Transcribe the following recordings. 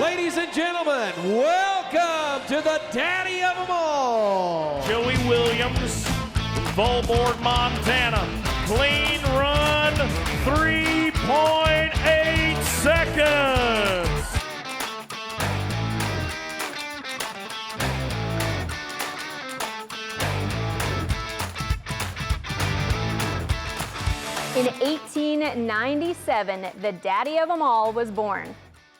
Ladies and gentlemen, welcome to the daddy of them all, Joey Williams from Volborg, Montana. Clean run, 3.8 seconds. In 1897, the daddy of them all was born.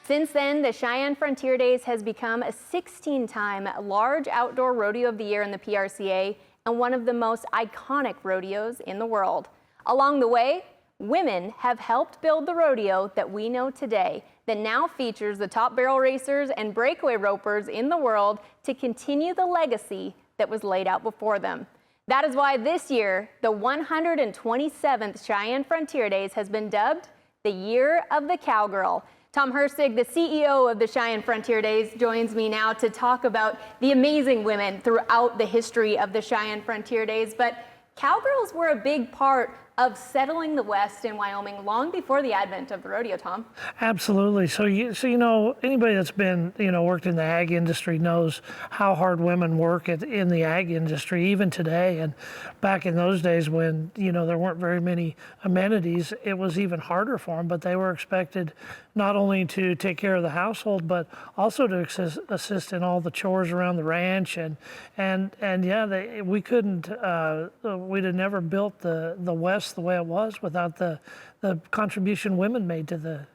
Since then, the Cheyenne Frontier Days has become a 16-time large outdoor rodeo of the year in the PRCA and one of the most iconic rodeos in the world. Along the way, women have helped build the rodeo that we know today, that now features the top barrel racers and breakaway ropers in the world to continue the legacy that was laid out before them. That is why this year, the 127th Cheyenne Frontier Days has been dubbed the Year of the Cowgirl. Tom Hersig, the CEO of the Cheyenne Frontier Days, joins me now to talk about the amazing women throughout the history of the Cheyenne Frontier Days. But cowgirls were a big part of settling the West in Wyoming long before the advent of the rodeo, Tom. Absolutely. So you know, anybody that's been, worked in the ag industry knows how hard women work in the ag industry, even today. And back in those days when, there weren't very many amenities, it was even harder for them, but they were expected not only to take care of the household, but also to assist in all the chores around the ranch. And yeah, we couldn't, we'd have never built the West the way it was without the contribution women made to the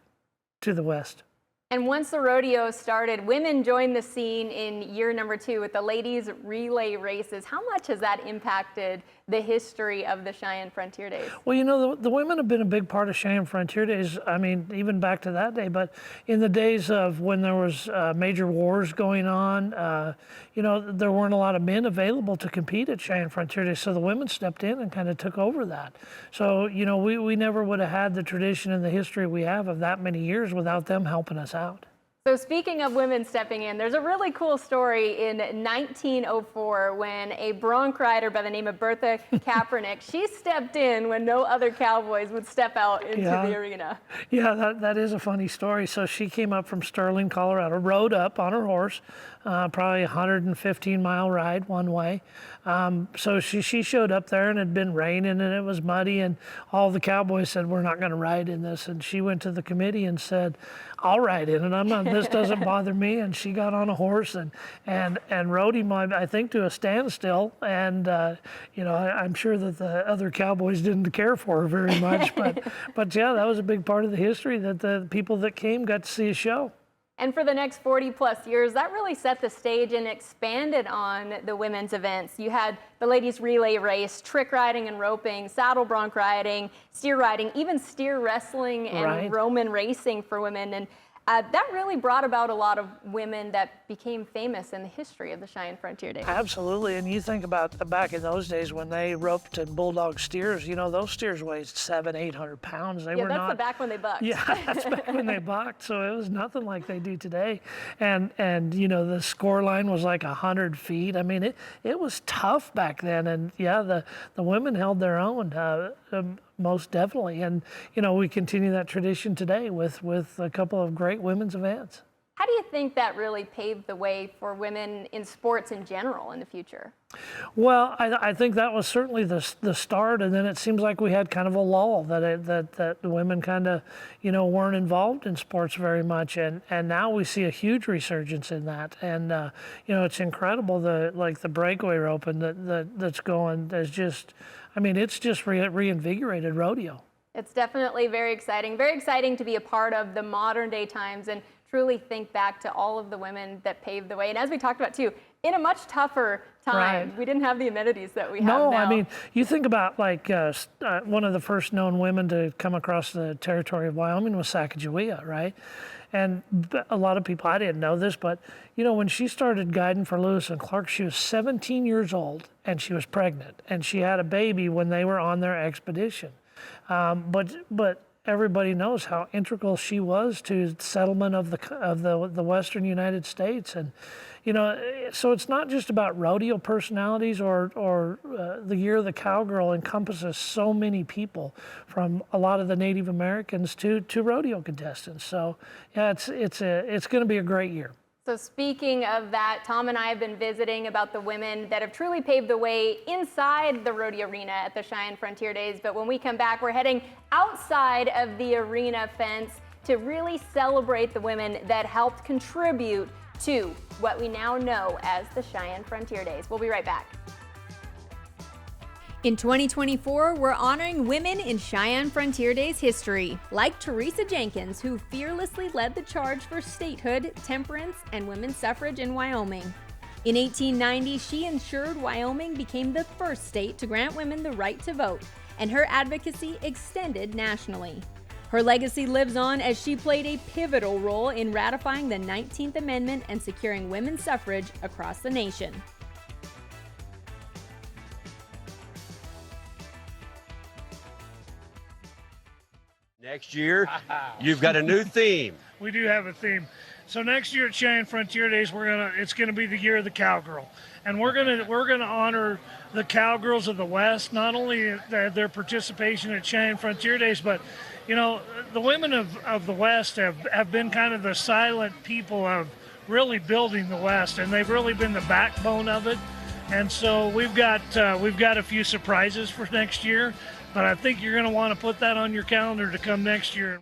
West. And once the rodeo started, women joined the scene in year number 2 with the ladies relay races. How much has that impacted the history of the Cheyenne Frontier Days? Well, the women have been a big part of Cheyenne Frontier Days. I mean, even back to that day, but in the days of when there was major wars going on, there weren't a lot of men available to compete at Cheyenne Frontier Days, so the women stepped in and kind of took over that. So, we never would have had the tradition and the history we have of that many years without them helping us out. So speaking of women stepping in, there's a really cool story in 1904 when a bronc rider by the name of Bertha Kaepernick, she stepped in when no other cowboys would step out into the arena. Yeah, that is a funny story. So she came up from Sterling, Colorado, rode up on her horse, probably a 115-mile ride one way. So she showed up there and it had been raining and it was muddy and all the cowboys said, "We're not going to ride in this." And she went to the committee and said, "I'll ride in it. This doesn't bother me." And she got on a horse and rode him, I think, to a standstill. And I'm sure that the other cowboys didn't care for her very much. But yeah, that was a big part of the history that the people that came got to see a show. And for the next 40 plus years, that really set the stage and expanded on the women's events. You had the ladies relay race, trick riding and roping, saddle bronc riding, steer riding, even steer wrestling and Roman racing for women. And that really brought about a lot of women that became famous in the history of the Cheyenne Frontier Days. Absolutely, and you think about back in those days when they roped and bulldog steers, those steers weighed 700-800 pounds. They were that's not, the back when they bucked. Yeah, that's back when they bucked, so it was nothing like they do today. And the score line was like 100 feet. I mean, it was tough back then, and yeah, the women held their own. Most definitely. And, we continue that tradition today with a couple of great women's events. How do you think that really paved the way for women in sports in general in the future? Well, I think that was certainly the start, and then it seems like we had kind of a lull that the women kind of, weren't involved in sports very much, and now we see a huge resurgence in that, and it's incredible the breakaway roping that's going. There's just, it's just reinvigorated rodeo. It's definitely very exciting to be a part of the modern day times and truly think back to all of the women that paved the way. And as we talked about too, in a much tougher time, we didn't have the amenities that we have now. No, you think about one of the first known women to come across the territory of Wyoming was Sacagawea, right? And a lot of people, I didn't know this, but when she started guiding for Lewis and Clark, she was 17 years old and she was pregnant and she had a baby when they were on their expedition. But everybody knows how integral she was to the settlement of the Western United States. And so it's not just about rodeo personalities or the Year of the Cowgirl encompasses so many people, from a lot of the Native Americans to rodeo contestants. So yeah, it's going to be a great year. So speaking of that, Tom and I have been visiting about the women that have truly paved the way inside the rodeo arena at the Cheyenne Frontier Days. But when we come back, we're heading outside of the arena fence to really celebrate the women that helped contribute to what we now know as the Cheyenne Frontier Days. We'll be right back. In 2024, we're honoring women in Cheyenne Frontier Days history, like Teresa Jenkins, who fearlessly led the charge for statehood, temperance, and women's suffrage in Wyoming. In 1890, she ensured Wyoming became the first state to grant women the right to vote, and her advocacy extended nationally. Her legacy lives on as she played a pivotal role in ratifying the 19th Amendment and securing women's suffrage across the nation. Next year, you've got a new theme. We do have a theme. So next year at Cheyenne Frontier Days, it's gonna be the Year of the Cowgirl, and we're gonna honor the cowgirls of the West. Not only their participation at Cheyenne Frontier Days, but the women of the West have been kind of the silent people of really building the West, and they've really been the backbone of it. And so we've got a few surprises for next year. But I think you're going to want to put that on your calendar to come next year.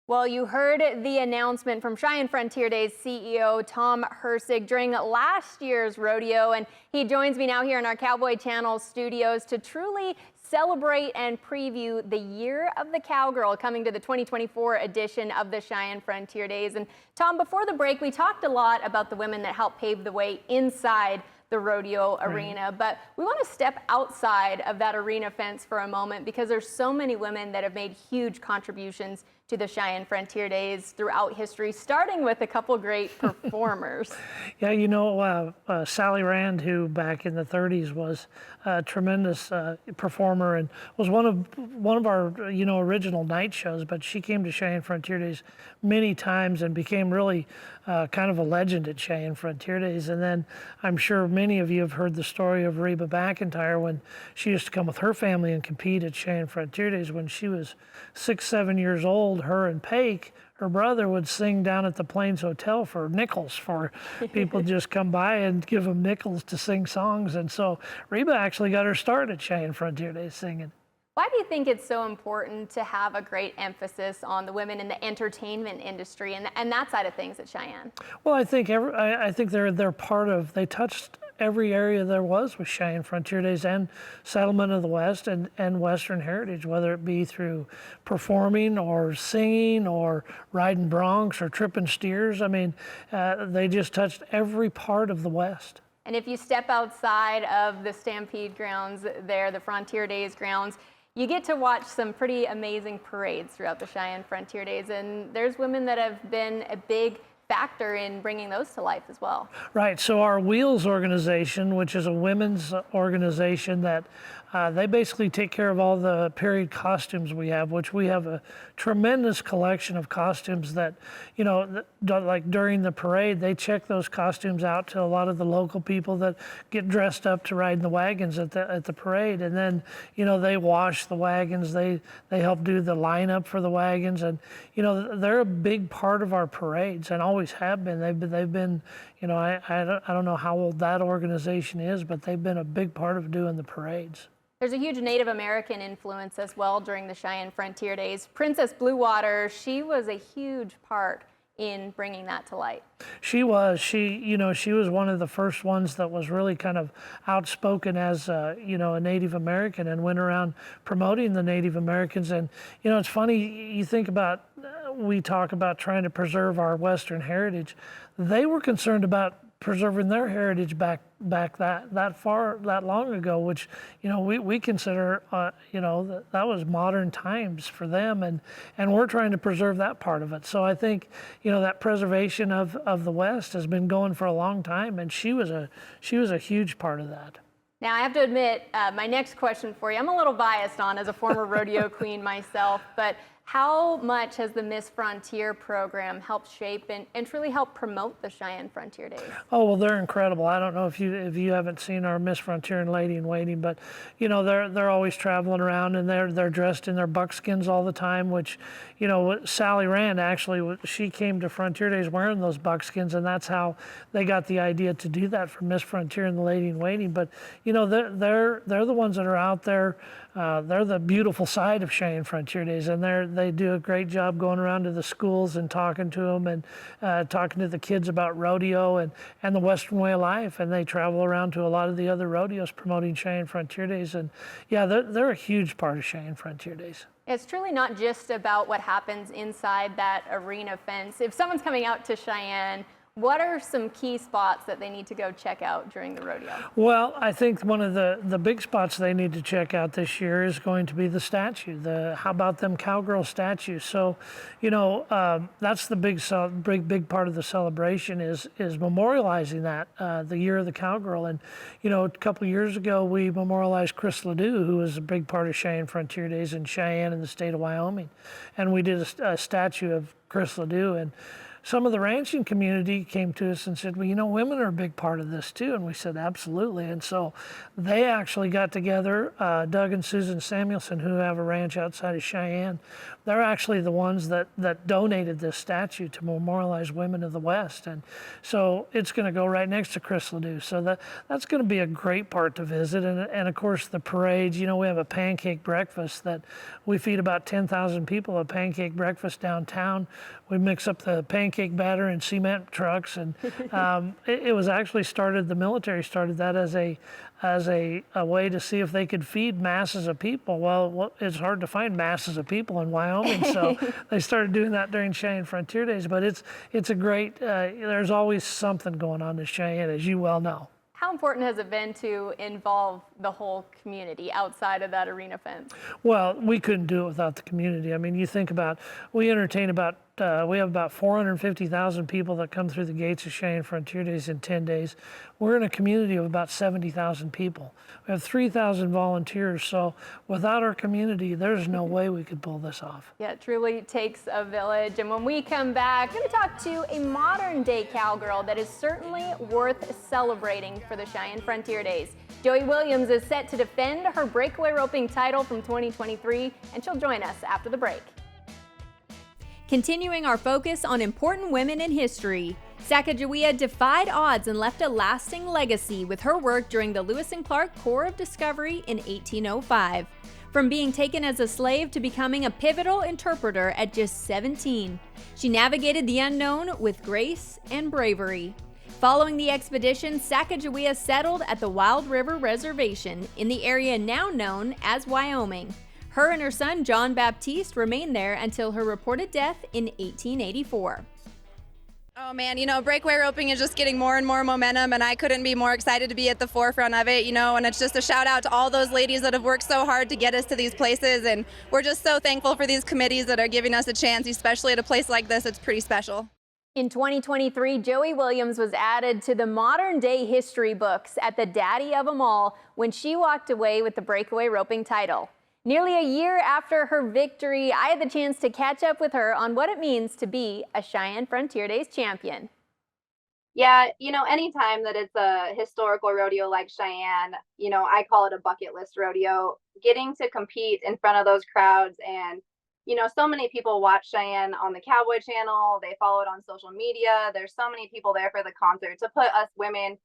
Well, you heard the announcement from Cheyenne Frontier Days CEO Tom Hersig during last year's rodeo, and he joins me now here in our Cowboy Channel studios to truly celebrate and preview the Year of the Cowgirl coming to the 2024 edition of the Cheyenne Frontier Days. And Tom, before the break, we talked a lot about the women that helped pave the way inside the rodeo arena, but we want to step outside of that arena fence for a moment, because there's so many women that have made huge contributions to the Cheyenne Frontier Days throughout history, starting with a couple great performers. Yeah, Sally Rand, who back in the 30s was a tremendous performer and was one of our original night shows, but she came to Cheyenne Frontier Days many times and became really kind of a legend at Cheyenne Frontier Days. And then I'm sure many of you have heard the story of Reba McEntire, when she used to come with her family and compete at Cheyenne Frontier Days. When she was 6-7 years old, her and Paik, her brother, would sing down at the Plains Hotel for nickels, for people just come by and give them nickels to sing songs. And so Reba actually got her start at Cheyenne Frontier Days singing. Why do you think it's so important to have a great emphasis on the women in the entertainment industry and that side of things at Cheyenne? Well, I think they're part of, they touched every area there was with Cheyenne Frontier Days and Settlement of the West and Western heritage, whether it be through performing or singing or riding broncs or tripping steers. I mean, they just touched every part of the West. And if you step outside of the Stampede grounds there, the Frontier Days grounds, you get to watch some pretty amazing parades throughout the Cheyenne Frontier Days, and there's women that have been a big factor in bringing those to life as well. Right, so our Wheels organization, which is a women's organization that they basically take care of all the parade costumes we have, which we have a tremendous collection of costumes that, like during the parade, they check those costumes out to a lot of the local people that get dressed up to ride in the wagons at the parade. And then, they wash the wagons, they help do the lineup for the wagons. And, they're a big part of our parades and always have been. They've been, I don't know how old that organization is, but they've been a big part of doing the parades. There's a huge Native American influence as well during the Cheyenne Frontier Days. Princess Bluewater, she was a huge part in bringing that to light. She was. She was one of the first ones that was really kind of outspoken as a Native American and went around promoting the Native Americans. And it's funny, you think about, we talk about trying to preserve our Western heritage. They were concerned about preserving their heritage back that long ago, which we consider that was modern times for them, and we're trying to preserve that part of it. So I think that preservation of the West has been going for a long time, and she was a huge part of that. Now, I have to admit, my next question for you, I'm a little biased on as a former rodeo queen myself, but how much has the Miss Frontier program helped shape and truly help promote the Cheyenne Frontier Days? Oh, well, they're incredible. I don't know if you haven't seen our Miss Frontier and Lady in Waiting, but you know they're always traveling around and they're dressed in their buckskins all the time. Which, you know, Sally Rand actually, she came to Frontier Days wearing those buckskins, and that's how they got the idea to do that for Miss Frontier and the Lady in Waiting. But you know they're the ones that are out there. They're the beautiful side of Cheyenne Frontier Days, and they do a great job going around to the schools and talking to them and talking to the kids about rodeo and the Western way of life. And they travel around to a lot of the other rodeos promoting Cheyenne Frontier Days. And yeah, they're a huge part of Cheyenne Frontier Days. It's truly not just about what happens inside that arena fence. If someone's coming out to Cheyenne, what are some key spots that they need to go check out during the rodeo? Well, I think one of the big spots they need to check out this year is going to be the statue. How about them Cowgirl statues? So, you know, that's the big part of the celebration is memorializing that the year of the Cowgirl. And you know, a couple of years ago we memorialized Chris Ledoux, who was a big part of Cheyenne Frontier Days in Cheyenne in the state of Wyoming, and we did a statue of Chris Ledoux. And some of the ranching community came to us and said, well, you know, women are a big part of this too. And we said, absolutely. And so they actually got together, Doug and Susan Samuelson, who have a ranch outside of Cheyenne. They're actually the ones that donated this statue to memorialize women of the West. And so it's going to go right next to Chris Ledoux. So that's going to be a great part to visit. And of course, the parades, you know, we have a pancake breakfast that we feed about 10,000 people a pancake breakfast downtown. We mix up the pancake batter in cement trucks, and it was actually started. The military started that as a way to see if they could feed masses of people. Well, it's hard to find masses of people in Wyoming, so they started doing that during Cheyenne Frontier Days. But it's a great. There's always something going on in Cheyenne, as you well know. How important has it been to involve the whole community outside of that arena fence? Well, we couldn't do it without the community. I mean, you think about, we entertain we have about 450,000 people that come through the gates of Cheyenne Frontier Days in 10 days. We're in a community of about 70,000 people. We have 3,000 volunteers, so without our community, there's no way we could pull this off. Yeah, it truly takes a village. And when we come back, we're going to talk to a modern day cowgirl that is certainly worth celebrating for the Cheyenne Frontier Days. Joey Williams is set to defend her breakaway roping title from 2023, and she'll join us after the break. Continuing our focus on important women in history, Sacagawea defied odds and left a lasting legacy with her work during the Lewis and Clark Corps of Discovery in 1805. From being taken as a slave to becoming a pivotal interpreter at just 17, she navigated the unknown with grace and bravery. Following the expedition, Sacagawea settled at the Wild River Reservation in the area now known as Wyoming. Her and her son, John Baptiste, remained there until her reported death in 1884. Oh man, you know, breakaway roping is just getting more and more momentum, and I couldn't be more excited to be at the forefront of it, you know, and it's just a shout out to all those ladies that have worked so hard to get us to these places, and we're just so thankful for these committees that are giving us a chance, especially at a place like this. It's pretty special. In 2023, Joey Williams was added to the modern day history books at the Daddy of 'em All when she walked away with the breakaway roping title. Nearly a year after her victory, I had the chance to catch up with her on what it means to be a Cheyenne Frontier Days champion. Yeah, you know, anytime that it's a historical rodeo like Cheyenne, you know, I call it a bucket list rodeo. Getting to compete in front of those crowds, and, you know, so many people watch Cheyenne on the Cowboy Channel. They follow it on social media. There's so many people there for the concert. To put us women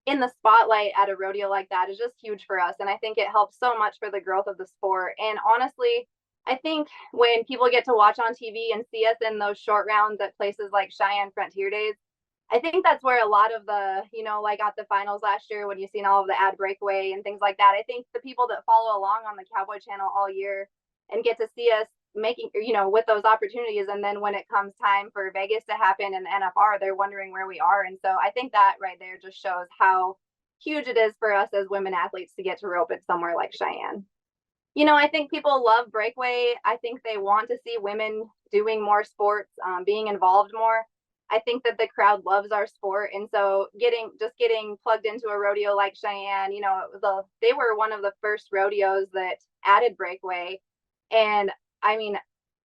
in the spotlight at a rodeo like that is just huge for us. And I think it helps so much for the growth of the sport. And honestly, I think when people get to watch on TV and see us in those short rounds at places like Cheyenne Frontier Days, I think that's where a lot of the, you know, like at the finals last year when you've seen all of the ad breakaway and things like that, I think the people that follow along on the Cowboy Channel all year and get to see us making, you know, with those opportunities, and then when it comes time for Vegas to happen and the NFR, they're wondering where we are. And so I think that right there just shows how huge it is for us as women athletes to get to rope it somewhere like Cheyenne. You know, I think people love breakaway. I think they want to see women doing more sports, being involved more. I think that the crowd loves our sport. And so getting plugged into a rodeo like Cheyenne, they were one of the first rodeos that added breakaway. And I mean,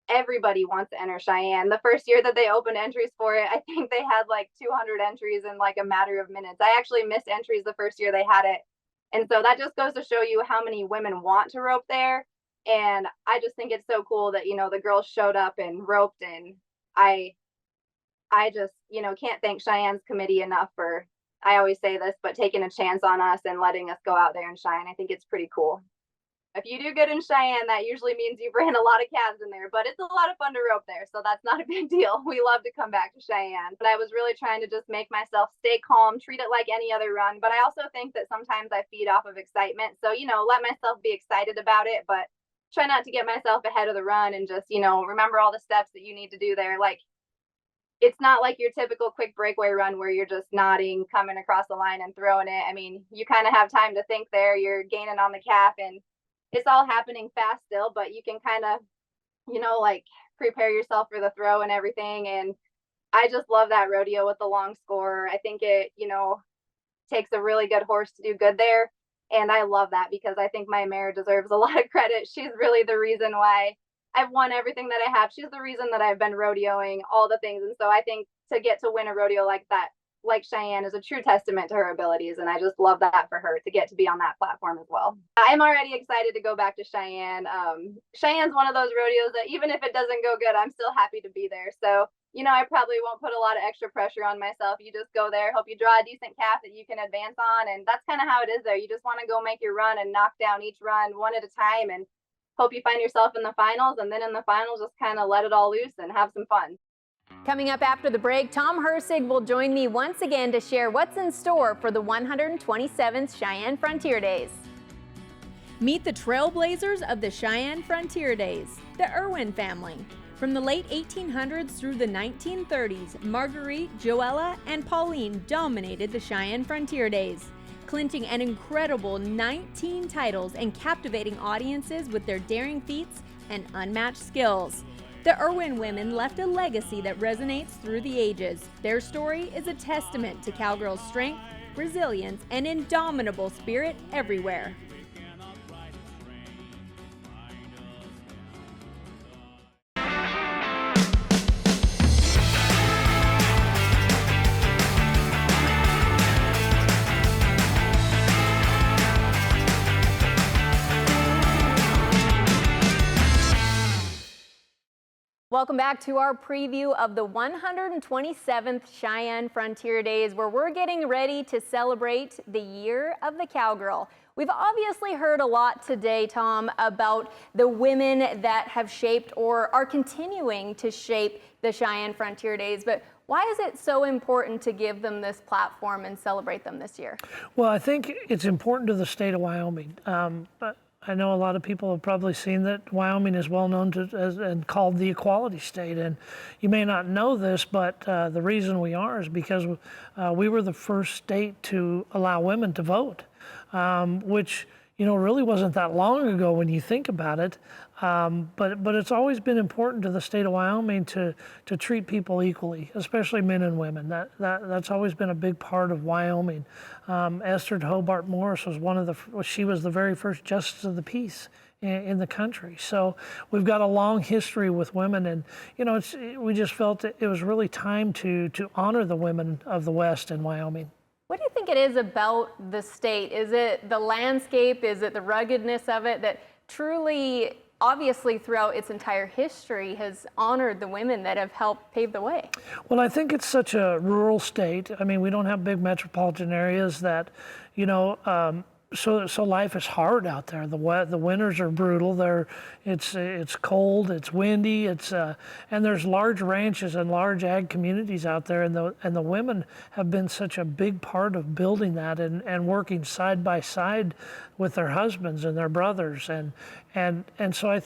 everybody wants to enter Cheyenne. The first year that they opened entries for it, I think they had like 200 entries in like a matter of minutes. I actually missed entries the first year they had it. And so that just goes to show you how many women want to rope there. And I just think it's so cool that, the girls showed up and roped. And I just, can't thank Cheyenne's committee enough for, I always say this, but taking a chance on us and letting us go out there and shine. I think it's pretty cool. If you do good in Cheyenne, that usually means you've ran a lot of calves in there, but it's a lot of fun to rope there. So that's not a big deal. We love to come back to Cheyenne. But I was really trying to just make myself stay calm, treat it like any other run. But I also think that sometimes I feed off of excitement. So, let myself be excited about it, but try not to get myself ahead of the run and just, remember all the steps that you need to do there. Like, it's not like your typical quick breakaway run where you're just nodding, coming across the line and throwing it. I mean, you kind of have time to think there. You're gaining on the calf and it's all happening fast still, but you can kind of, prepare yourself for the throw and everything. And I just love that rodeo with the long score. I think it, takes a really good horse to do good there. And I love that because I think my mare deserves a lot of credit. She's really the reason why I've won everything that I have. She's the reason that I've been rodeoing all the things. And so I think to get to win a rodeo like that, like Cheyenne, is a true testament to her abilities. And I just love that for her to get to be on that platform as well. I'm already excited to go back to Cheyenne. Cheyenne's one of those rodeos that even if it doesn't go good, I'm still happy to be there. So, I probably won't put a lot of extra pressure on myself. You just go there, hope you draw a decent calf that you can advance on. And that's kind of how it is there. You just want to go make your run and knock down each run one at a time and hope you find yourself in the finals. And then in the finals, just kind of let it all loose and have some fun. Coming up after the break, Tom Hersig will join me once again to share what's in store for the 127th Cheyenne Frontier Days. Meet the trailblazers of the Cheyenne Frontier Days, the Irwin family. From the late 1800s through the 1930s, Marguerite, Joella, and Pauline dominated the Cheyenne Frontier Days, clinching an incredible 19 titles and captivating audiences with their daring feats and unmatched skills. The Irwin women left a legacy that resonates through the ages. Their story is a testament to Cowgirl's strength, resilience, and indomitable spirit everywhere. Welcome back to our preview of the 127th Cheyenne Frontier Days, where we're getting ready to celebrate the year of the Cowgirl. We've obviously heard a lot today, Tom, about the women that have shaped or are continuing to shape the Cheyenne Frontier Days, but why is it so important to give them this platform and celebrate them this year? Well, I think it's important to the state of Wyoming. I know a lot of people have probably seen that Wyoming is well known and called the equality state. And you may not know this, but the reason we are is because we were the first state to allow women to vote, which really wasn't that long ago when you think about it. But it's always been important to the state of Wyoming to treat people equally, especially men and women. That's always been a big part of Wyoming. Esther Hobart Morris was she was the very first justice of the peace in the country. So we've got a long history with women, and we just felt it was really time to honor the women of the West in Wyoming. What do you think it is about the state? Is it the landscape? Is it the ruggedness of it that truly, obviously throughout its entire history, has honored the women that have helped pave the way? Well, I think it's such a rural state. I mean, we don't have big metropolitan areas that, so life is hard out there. The winters are brutal. It's cold. It's windy. And there's large ranches and large ag communities out there. And the women have been such a big part of building that and working side by side with their husbands and their brothers. And so I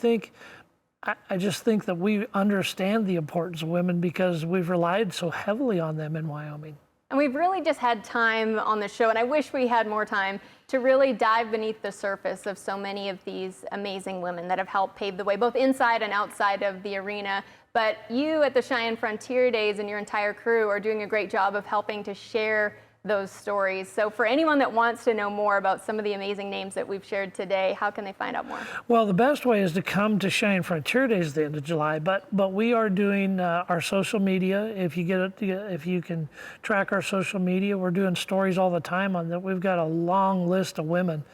just think that we understand the importance of women because we've relied so heavily on them in Wyoming. And we've really just had time on the show, and I wish we had more time to really dive beneath the surface of so many of these amazing women that have helped pave the way, both inside and outside of the arena. But you at the Cheyenne Frontier Days and your entire crew are doing a great job of helping to share those stories. So for anyone that wants to know more about some of the amazing names that we've shared today, how can they find out more? Well, the best way is to come to Cheyenne Frontier Days at the end of July, but we are doing our social media. If you can track our social media, we're doing stories all the time on that. We've got a long list of women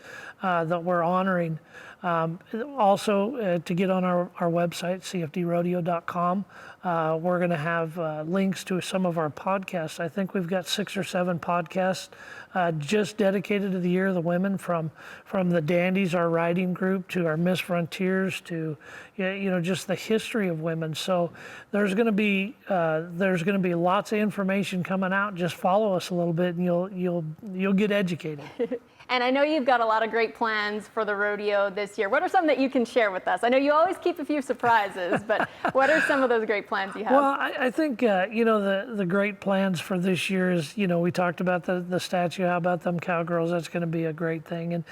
that we're honoring. Also, to get on our website, cfdrodeo.com, we're going to have links to some of our podcasts. I think we've got 6 or 7 podcasts just dedicated to the Year of the Women, from the Dandies, our riding group, to our Miss Frontiers, to just the history of women. So there's going to be lots of information coming out. Just follow us a little bit, and you'll get educated. And I know you've got a lot of great plans for the rodeo this year. What are some that you can share with us? I know you always keep a few surprises, but what are some of those great plans you have? Well, I think, the great plans for this year is, we talked about the statue. How about them Cowgirls? That's going to be a great thing. And,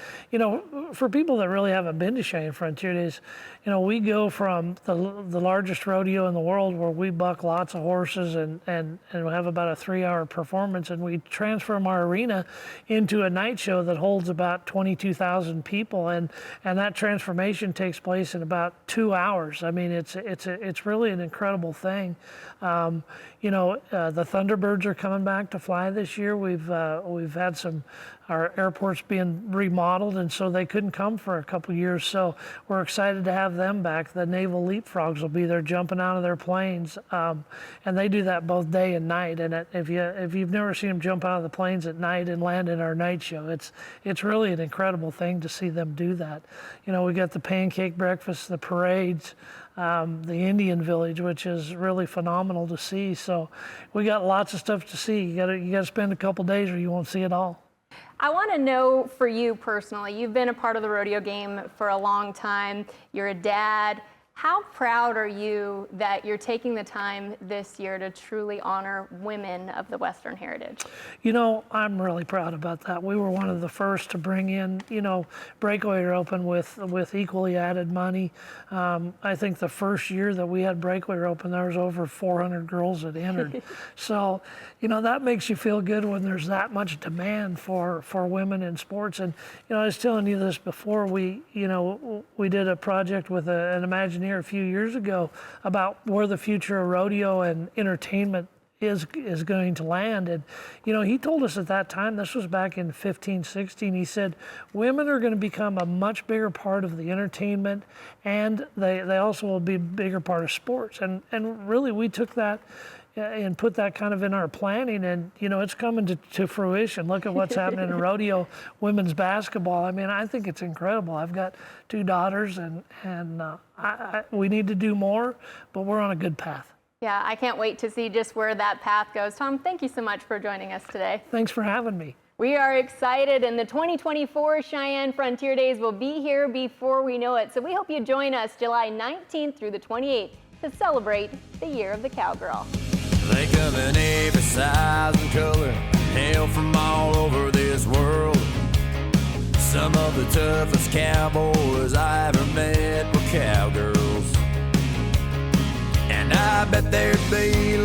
for people that really haven't been to Cheyenne Frontier Days, we go from the largest rodeo in the world, where we buck lots of horses and we have about a 3-hour performance, and we transform our arena into a night show that holds about 22,000 people, and that transformation takes place in about 2 hours. I mean, it's really an incredible thing. The Thunderbirds are coming back to fly this year. We've had our airport's being remodeled, and so they couldn't come for a couple years. So we're excited to have them back. The Naval Leapfrogs will be there jumping out of their planes, and they do that both day and night. And if you've never seen them jump out of the planes at night and land in our night show, it's really an incredible thing to see them do that. We got the pancake breakfast, the parades, the Indian Village, which is really phenomenal to see. So we got lots of stuff to see. You got to spend a couple days, or you won't see it all. I want to know, for you personally, you've been a part of the rodeo game for a long time. You're a dad. How proud are you that you're taking the time this year to truly honor women of the Western heritage? I'm really proud about that. We were one of the first to bring in, Breakaway Open with equally added money. I think the first year that we had Breakaway Open, there was over 400 girls that entered. So, that makes you feel good when there's that much demand for women in sports. And, I was telling you this before, we did a project with an Imagineer a few years ago about where the future of rodeo and entertainment is going to land. And he told us at that time, this was back in 15, 16, he said women are going to become a much bigger part of the entertainment, and they also will be a bigger part of sports. And really, we took that and put that kind of in our planning, and it's coming to fruition. Look at what's happening in rodeo women's basketball. I mean, I think it's incredible. I've got 2 daughters, and we need to do more, but we're on a good path. Yeah, I can't wait to see just where that path goes. Tom, thank you so much for joining us today. Thanks for having me. We are excited, and the 2024 Cheyenne Frontier Days will be here before we know it. So we hope you join us July 19th through the 28th to celebrate the Year of the Cowgirl. They come in every size and color, hail from all over this world. Some of the toughest cowboys I ever met were cowgirls. And I bet there'd be